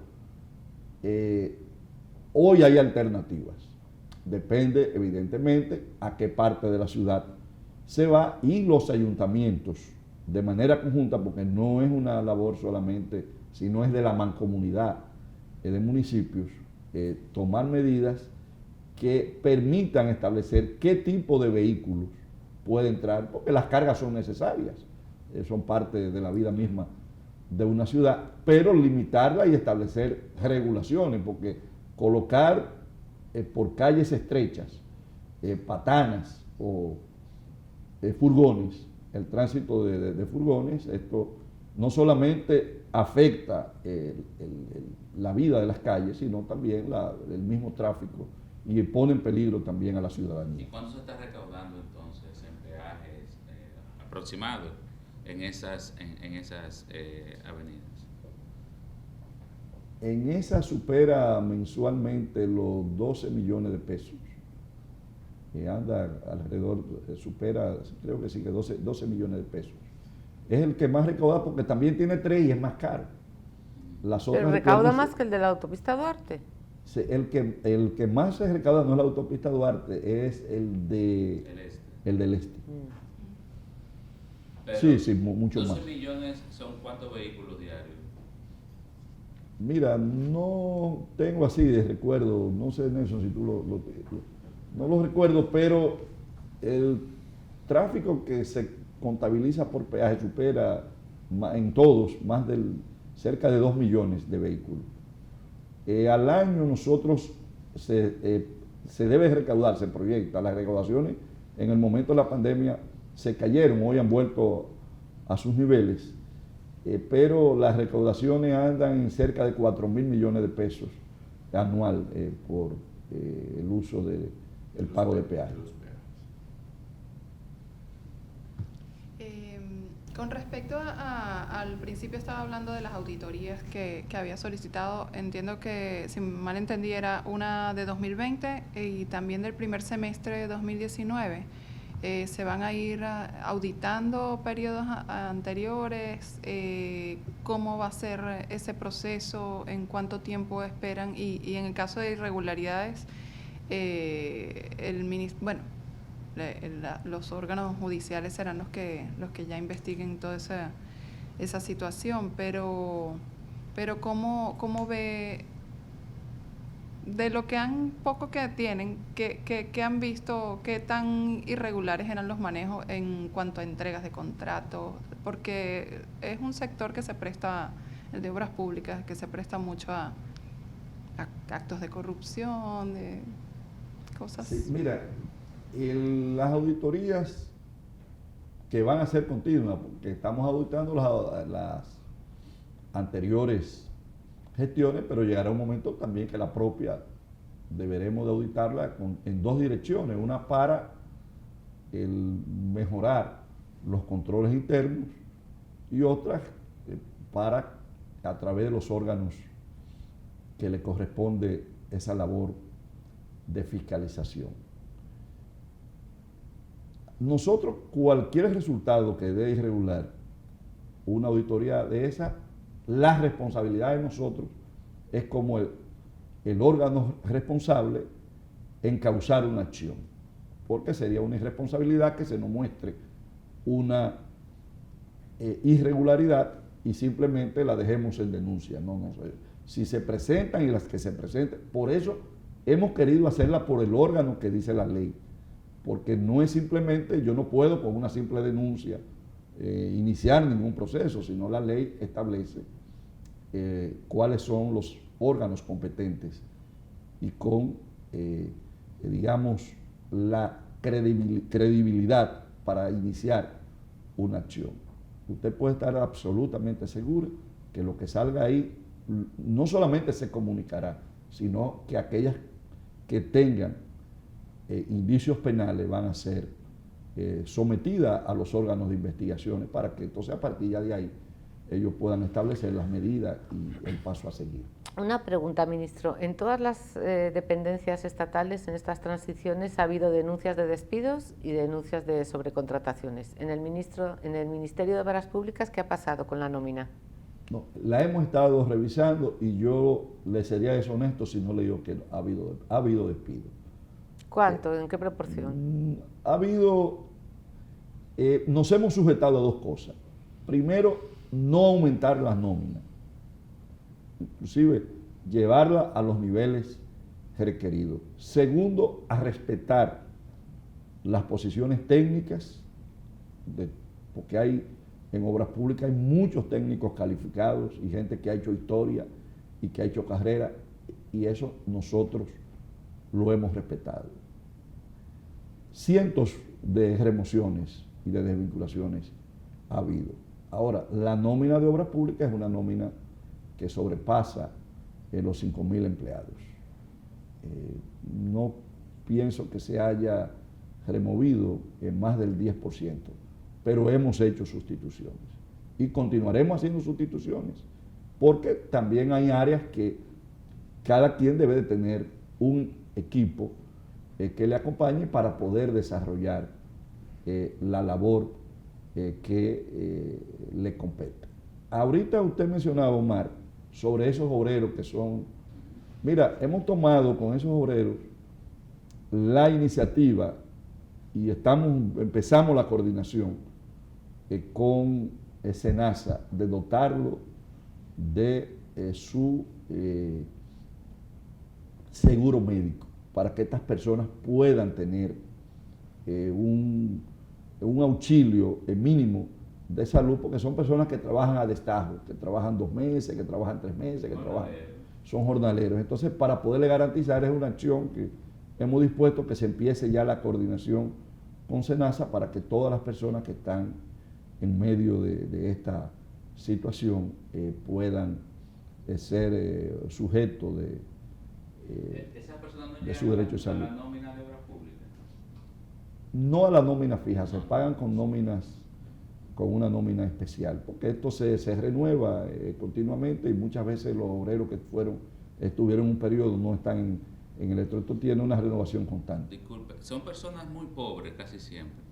Hoy hay alternativas. Depende, evidentemente, a qué parte de la ciudad se va y los ayuntamientos, de manera conjunta, porque no es una labor solamente, sino es de la mancomunidad de municipios, tomar medidas que permitan establecer qué tipo de vehículos puede entrar, porque las cargas son necesarias, son parte de la vida misma de una ciudad, pero limitarla y establecer regulaciones, porque colocar por calles estrechas, patanas o furgones, el tránsito de furgones, esto no solamente afecta la vida de las calles, sino también el mismo tráfico y pone en peligro también a la ciudadanía. ¿Y cuánto se está recaudando entonces en peajes aproximados en esas avenidas? En esa supera mensualmente los 12 millones de pesos anda alrededor, supera, creo que sí, que 12 millones de pesos. Es el que más recauda porque también tiene 3 y es más caro. Pero recauda más que el de la autopista Duarte. El que más se recauda no es la autopista Duarte, es el del este. Pero sí, mucho 12 más. 12 millones son ¿cuántos vehículos diarios? Mira, no tengo así de recuerdo, no sé, Nelson, si tú no lo recuerdo, pero el tráfico que se contabiliza por peaje supera en todos cerca de 2 millones de vehículos. Al año nosotros se debe recaudar, se proyecta, las recaudaciones en el momento de la pandemia se cayeron, hoy han vuelto a sus niveles, pero las recaudaciones andan en cerca de 4.000 millones de pesos anual por el uso del pago de peaje. Con respecto al principio estaba hablando de las auditorías que había solicitado. Entiendo que, si mal entendí, era una de 2020 y también del primer semestre de 2019. ¿Se van a ir auditando periodos anteriores? ¿Cómo va a ser ese proceso? ¿En cuánto tiempo esperan? Y en el caso de irregularidades, los órganos judiciales serán los que ya investiguen toda esa situación, pero ¿cómo ve de lo que poco que tienen, que han visto, qué tan irregulares eran los manejos en cuanto a entregas de contratos? Porque es un sector que se presta, el de obras públicas, que se presta mucho a actos de corrupción, de cosas. Sí, mira, las auditorías que van a ser continuas, porque estamos auditando las anteriores gestiones, pero llegará un momento también que la propia deberemos de auditarla en 2 direcciones, una para mejorar los controles internos y otra para, a través de los órganos que le corresponde esa labor de fiscalización. Nosotros, cualquier resultado que dé irregular una auditoría de esa, la responsabilidad de nosotros es como el órgano responsable encauzar una acción, porque sería una irresponsabilidad que se nos muestre una irregularidad y simplemente la dejemos en denuncia. No sé. Si se presentan y las que se presenten, por eso hemos querido hacerla por el órgano que dice la ley, porque no es simplemente, yo no puedo con una simple denuncia iniciar ningún proceso, sino la ley establece cuáles son los órganos competentes y con, digamos, la credibilidad para iniciar una acción. Usted puede estar absolutamente seguro que lo que salga ahí no solamente se comunicará, sino que aquellas que tengan indicios penales van a ser sometidas a los órganos de investigaciones para que entonces a partir de ahí ellos puedan establecer las medidas y el paso a seguir. Una pregunta, ministro. En todas las dependencias estatales, en estas transiciones, ha habido denuncias de despidos y denuncias de sobrecontrataciones. En el Ministerio de Obras Públicas, ¿qué ha pasado con la nómina? No, la hemos estado revisando y yo le sería deshonesto si no le digo que ha habido despido. ¿Cuánto? ¿En qué proporción? Ha habido, nos hemos sujetado a 2 cosas. Primero, no aumentar las nóminas, inclusive llevarla a los niveles requeridos. Segundo, a respetar las posiciones técnicas, porque en obras públicas hay muchos técnicos calificados y gente que ha hecho historia y que ha hecho carrera, y eso nosotros lo hemos respetado. Cientos de remociones y de desvinculaciones ha habido. Ahora, la nómina de obras públicas es una nómina que sobrepasa los 5.000 empleados. No pienso que se haya removido en más del 10%, pero hemos hecho sustituciones y continuaremos haciendo sustituciones, porque también hay áreas que cada quien debe de tener un equipo que le acompañe para poder desarrollar la labor que le compete. Ahorita usted mencionaba, Omar, sobre esos obreros que son... Mira, hemos tomado con esos obreros la iniciativa y empezamos la coordinación con SENASA de dotarlo de su seguro médico para que estas personas puedan tener un auxilio mínimo de salud, porque son personas que trabajan a destajo, que trabajan 2 meses, que trabajan 3 meses, que son jornaleros. Entonces, para poderle garantizar, es una acción que hemos dispuesto que se empiece ya la coordinación con SENASA para que todas las personas que están en medio de esta situación puedan ser sujetos de su derecho de salud. ¿A la nómina de obras públicas? No a la nómina fija, se pagan con una nómina especial, porque esto se renueva continuamente y muchas veces los obreros que estuvieron en un periodo no están en el esto tiene una renovación constante. Disculpe, son personas muy pobres casi siempre,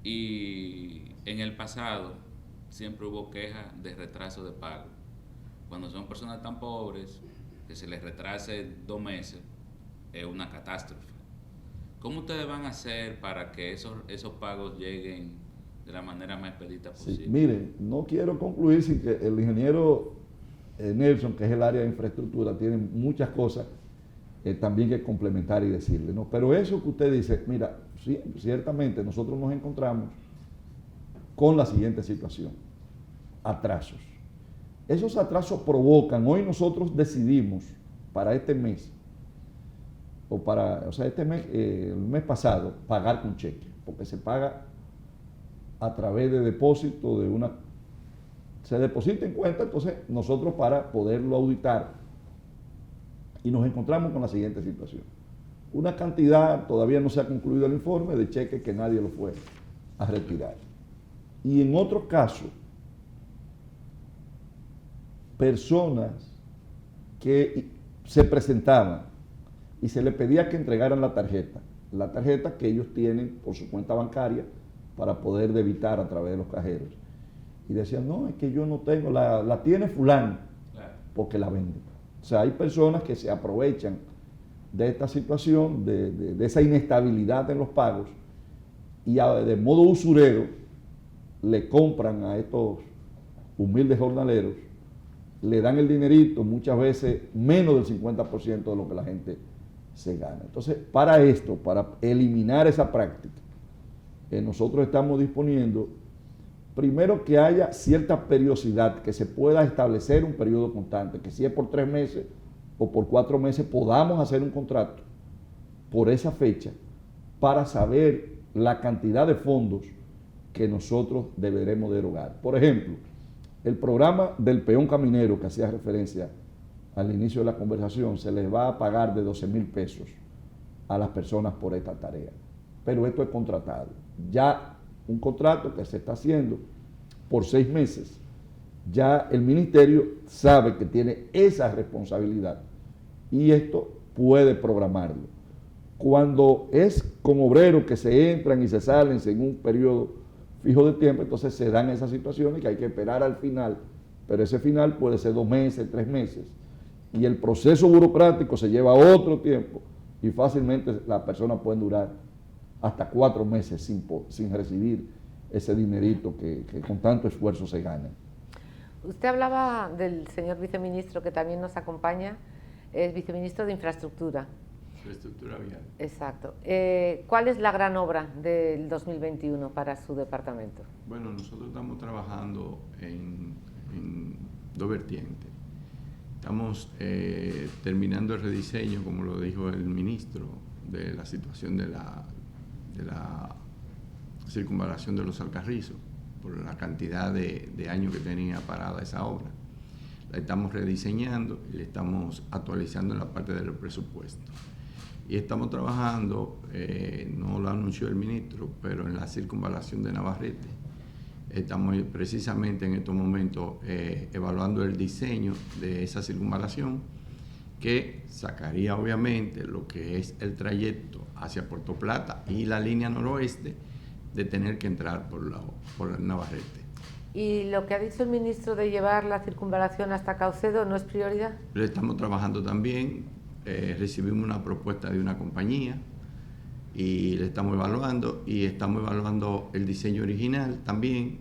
y en el pasado siempre hubo quejas de retraso de pago. Cuando son personas tan pobres que se les retrase 2 meses, es una catástrofe. ¿Cómo ustedes van a hacer para que esos pagos lleguen de la manera más expedita posible? Sí, miren, no quiero concluir sin que el ingeniero Nelson, que es el área de infraestructura, tiene muchas cosas también que complementar y decirle, ¿no? Pero eso que usted dice, mira, sí, ciertamente nosotros nos encontramos con la siguiente situación: atrasos. Esos atrasos provocan, hoy nosotros decidimos para este mes, el mes pasado, pagar con cheque, porque se paga a través de depósito se deposita en cuenta, entonces nosotros para poderlo auditar, y nos encontramos con la siguiente situación: una cantidad, todavía no se ha concluido el informe, de cheques que nadie lo fue a retirar. Y en otro caso, personas que se presentaban y se les pedía que entregaran la tarjeta que ellos tienen por su cuenta bancaria para poder debitar a través de los cajeros. Y decían, no, es que yo no tengo, la tiene fulano, porque la vende. O sea, hay personas que se aprovechan de esta situación, de esa inestabilidad en los pagos, y de modo usurero le compran a estos humildes jornaleros, le dan el dinerito, muchas veces menos del 50% de lo que la gente se gana. Entonces, para eliminar esa práctica, nosotros estamos disponiendo, primero, que haya cierta periodicidad, que se pueda establecer un periodo constante, que si es por 3 meses o por 4 meses, podamos hacer un contrato por esa fecha para saber la cantidad de fondos que nosotros deberemos de erogar. Por ejemplo, el programa del peón caminero que hacía referencia al inicio de la conversación, se les va a pagar de 12,000 pesos a las personas por esta tarea. Pero esto es contratado. Ya un contrato que se está haciendo por 6 meses, ya el ministerio sabe que tiene esa responsabilidad y esto puede programarlo. Cuando es con obreros que se entran y se salen en un periodo fijo de tiempo, entonces se dan esas situaciones que hay que esperar al final, pero ese final puede ser 2 meses, 3 meses, y el proceso burocrático se lleva otro tiempo y fácilmente las personas pueden durar hasta 4 meses sin recibir ese dinerito que con tanto esfuerzo se gana. Usted hablaba del señor viceministro que también nos acompaña, es viceministro de Infraestructura. Infraestructura vial. Exacto. ¿Cuál es la gran obra del 2021 para su departamento? Bueno, nosotros estamos trabajando en 2 vertientes. Estamos terminando el rediseño, como lo dijo el ministro, de la situación de la circunvalación de los Alcarrizos, por la cantidad de años que tenía parada esa obra. La estamos rediseñando y la estamos actualizando en la parte del presupuesto. Y estamos trabajando, no lo anunció el ministro, pero en la circunvalación de Navarrete. Estamos precisamente en estos momentos evaluando el diseño de esa circunvalación que sacaría obviamente lo que es el trayecto hacia Puerto Plata y la línea noroeste de tener que entrar por el Navarrete. ¿Y lo que ha dicho el ministro de llevar la circunvalación hasta Caucedo no es prioridad? Lo estamos trabajando también, recibimos una propuesta de una compañía y le estamos evaluando, y estamos evaluando el diseño original también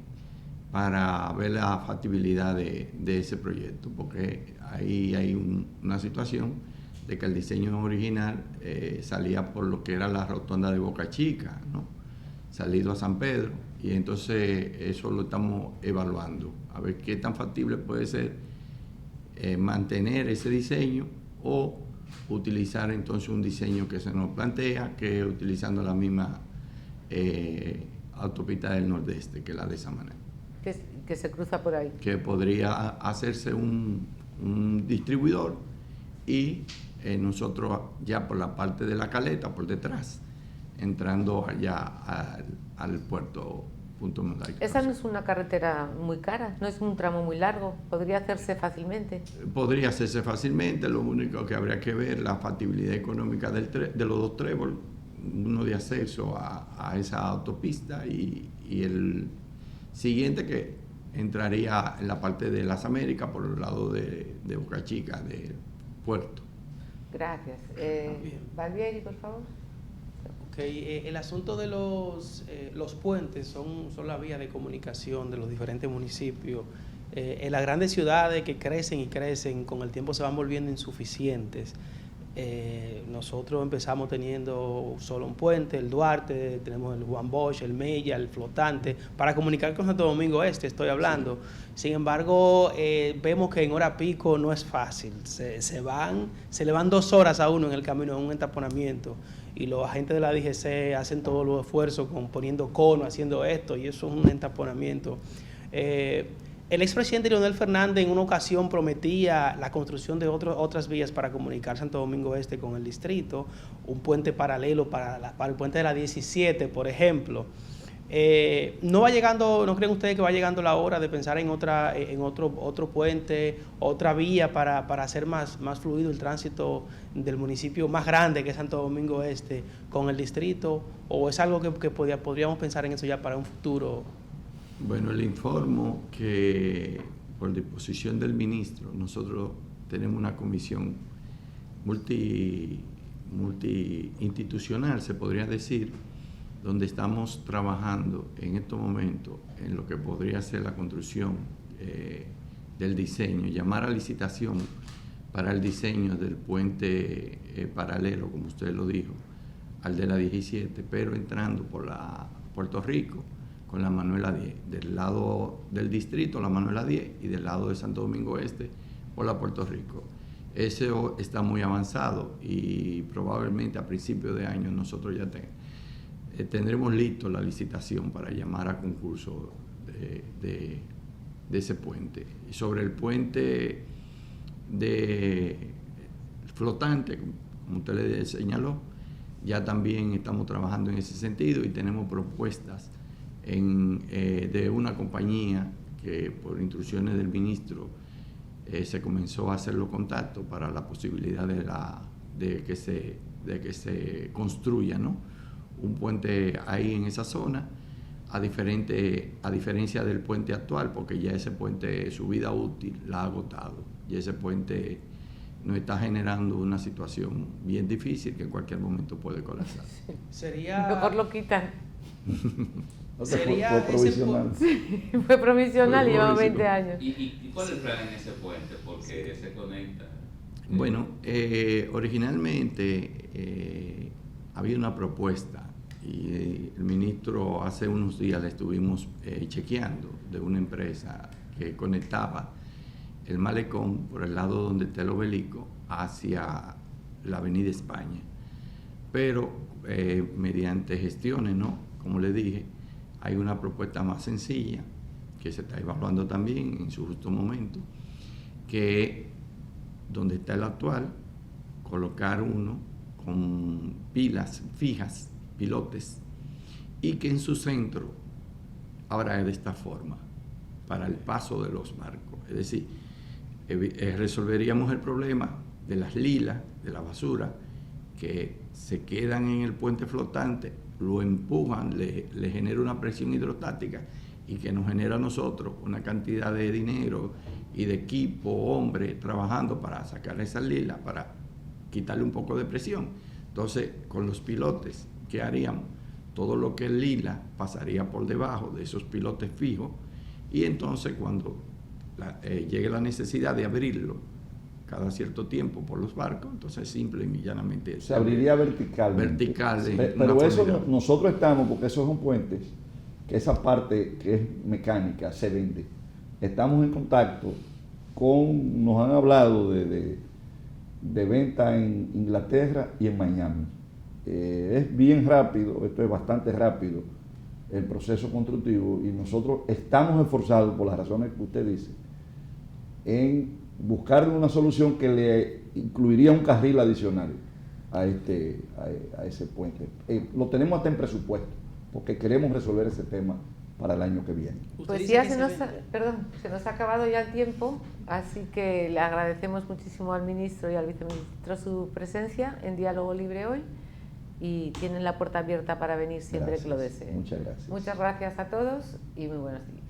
para ver la factibilidad de ese proyecto, porque ahí hay una situación de que el diseño original salía por lo que era la rotonda de Boca Chica, ¿no? Salido a San Pedro, y entonces eso lo estamos evaluando, a ver qué tan factible puede ser mantener ese diseño o utilizar entonces un diseño que se nos plantea, que es utilizando la misma autopista del Nordeste, que es la de Samaná. Que se cruza por ahí. Que podría hacerse un distribuidor y nosotros ya por la parte de la caleta, por detrás, entrando allá al puerto Punto Mondaica. Esa no es una carretera muy cara, no es un tramo muy largo, podría hacerse fácilmente. Podría hacerse fácilmente, lo único que habría que ver la factibilidad económica de los dos tréboles, uno de acceso a esa autopista y el siguiente que entraría en la parte de las Américas por el lado de Boca Chica, del puerto. Gracias. Valvieri, por favor. Okay. El asunto de los puentes son la vía de comunicación de los diferentes municipios. En las grandes ciudades que crecen y crecen, con el tiempo se van volviendo insuficientes. Nosotros empezamos teniendo solo un puente, el Duarte, tenemos el Juan Bosch, el Mella, el flotante, para comunicar con Santo Domingo Este, estoy hablando. Sí. Sin embargo, vemos que en hora pico no es fácil. Se le van 2 horas a uno en el camino, en un entaponamiento. Y los agentes de la DGC hacen todos los esfuerzos poniendo cono, haciendo esto, y eso es un entaponamiento. El expresidente Leonel Fernández en una ocasión prometía la construcción de otras vías para comunicar Santo Domingo Este con el distrito, un puente paralelo para el puente de la 17, por ejemplo. ¿No creen ustedes que va llegando la hora de pensar en otro puente, otra vía para hacer más fluido el tránsito del municipio más grande que es Santo Domingo Este con el distrito? ¿O es algo que podríamos pensar en eso ya para un futuro? Bueno, le informo que por disposición del ministro nosotros tenemos una comisión multiinstitucional, se podría decir, donde estamos trabajando en estos momentos en lo que podría ser la construcción del diseño, llamar a licitación para el diseño del puente paralelo, como usted lo dijo, al de la 17, pero entrando por la Puerto Rico con la Manuela 10, del lado del distrito la Manuela 10 y del lado de Santo Domingo Este por la Puerto Rico. Eso está muy avanzado y probablemente a principios de año nosotros ya tendremos listo la licitación para llamar a concurso de ese puente. Y sobre el puente de flotante, como usted le señaló, ya también estamos trabajando en ese sentido y tenemos propuestas de una compañía que por instrucciones del ministro se comenzó a hacer los contactos para la posibilidad de que se construya, ¿no?, un puente ahí en esa zona, a diferencia del puente actual, porque ya ese puente, su vida útil la ha agotado, y ese puente nos está generando una situación bien difícil que en cualquier momento puede colapsar. Sería... Mejor lo quitan. Sería fue provisional. Sí, fue provisional y llevamos 20 años. ¿Y cuál es el plan en ese puente? Porque se conecta. Bueno, originalmente había una propuesta y el ministro hace unos días le estuvimos chequeando de una empresa que conectaba el malecón por el lado donde está el obelisco hacia la Avenida España. Pero mediante gestiones, ¿no?, como le dije, hay una propuesta más sencilla que se está evaluando también en su justo momento, que donde está el actual, colocar uno con pilas fijas, pilotes, y que en su centro habrá de esta forma para el paso de los barcos. Es decir, resolveríamos el problema de las lilas, de la basura, que se quedan en el puente flotante, lo empujan, le genera una presión hidrostática y que nos genera a nosotros una cantidad de dinero y de equipo, hombres, trabajando para sacar esas lilas, para quitarle un poco de presión. Entonces, con los pilotes, ¿qué haríamos? Todo lo que es lila pasaría por debajo de esos pilotes fijos y entonces cuando llegue la necesidad de abrirlo cada cierto tiempo por los barcos, entonces simple y llanamente se abriría verticalmente. Pero eso nosotros estamos, porque esos son puentes, que esa parte que es mecánica se vende. Estamos en contacto nos han hablado de venta en Inglaterra y en Miami. Es bien rápido, esto es bastante rápido, el proceso constructivo, y nosotros estamos esforzados, por las razones que usted dice, en buscar una solución que le incluiría un carril adicional a ese puente. Lo tenemos hasta en presupuesto, porque queremos resolver ese tema para el año que viene. Pues ya se nos ha acabado ya el tiempo, así que le agradecemos muchísimo al ministro y al viceministro su presencia en Diálogo Libre hoy, y tienen la puerta abierta para venir siempre que lo deseen. Muchas gracias. Muchas gracias a todos y muy buenos días.